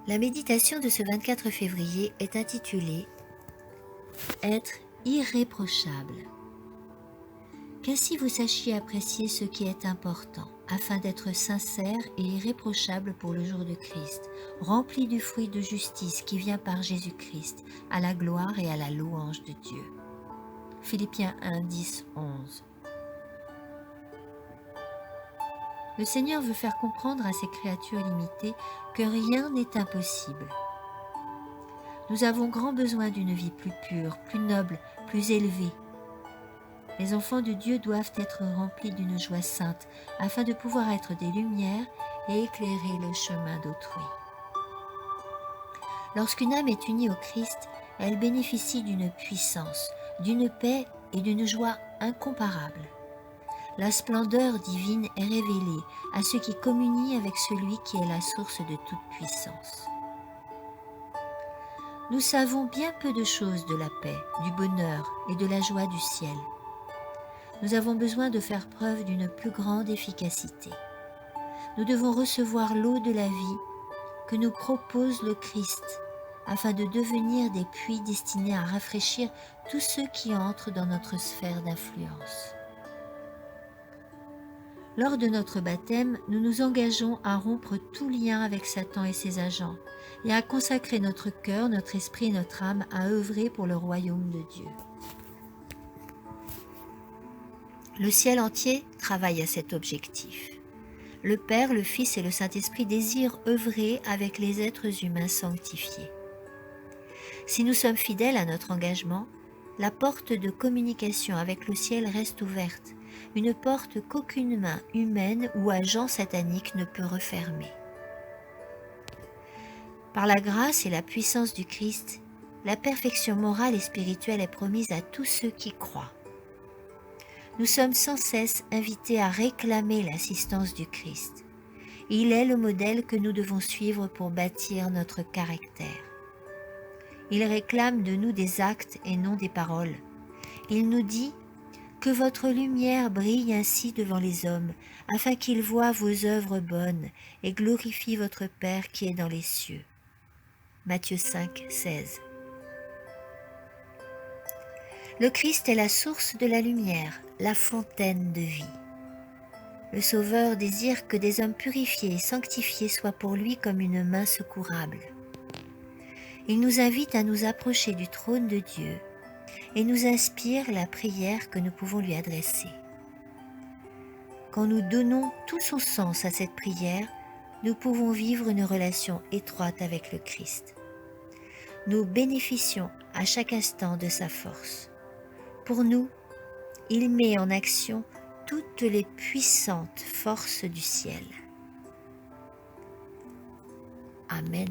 La méditation de ce 24 février est intitulée « Être irréprochable ». Qu'ainsi vous sachiez apprécier ce qui est important, afin d'être sincère et irréprochable pour le jour de Christ, rempli du fruit de justice qui vient par Jésus-Christ, à la gloire et à la louange de Dieu. Philippiens 1, 10, 11. Le Seigneur veut faire comprendre à ses créatures limitées que rien n'est impossible. Nous avons grand besoin d'une vie plus pure, plus noble, plus élevée. Les enfants de Dieu doivent être remplis d'une joie sainte afin de pouvoir être des lumières et éclairer le chemin d'autrui. Lorsqu'une âme est unie au Christ, elle bénéficie d'une puissance, d'une paix et d'une joie incomparables. La splendeur divine est révélée à ceux qui communient avec celui qui est la source de toute puissance. Nous savons bien peu de choses de la paix, du bonheur et de la joie du ciel. Nous avons besoin de faire preuve d'une plus grande efficacité. Nous devons recevoir l'eau de la vie que nous propose le Christ, afin de devenir des puits destinés à rafraîchir tous ceux qui entrent dans notre sphère d'influence. Lors de notre baptême, nous nous engageons à rompre tout lien avec Satan et ses agents et à consacrer notre cœur, notre esprit et notre âme à œuvrer pour le royaume de Dieu. Le ciel entier travaille à cet objectif. Le Père, le Fils et le Saint-Esprit désirent œuvrer avec les êtres humains sanctifiés. Si nous sommes fidèles à notre engagement, la porte de communication avec le ciel reste ouverte, une porte qu'aucune main humaine ou agent satanique ne peut refermer. Par la grâce et la puissance du Christ, la perfection morale et spirituelle est promise à tous ceux qui croient. Nous sommes sans cesse invités à réclamer l'assistance du Christ. Il est le modèle que nous devons suivre pour bâtir notre caractère. Il réclame de nous des actes et non des paroles. Il nous dit « Que votre lumière brille ainsi devant les hommes, afin qu'ils voient vos œuvres bonnes et glorifient votre Père qui est dans les cieux. » Matthieu 5, 16. Le Christ est la source de la lumière, la fontaine de vie. Le Sauveur désire que des hommes purifiés et sanctifiés soient pour lui comme une main secourable. Il nous invite à nous approcher du trône de Dieu et nous inspire la prière que nous pouvons lui adresser. Quand nous donnons tout son sens à cette prière, nous pouvons vivre une relation étroite avec le Christ. Nous bénéficions à chaque instant de sa force. Pour nous, il met en action toutes les puissantes forces du ciel. Amen.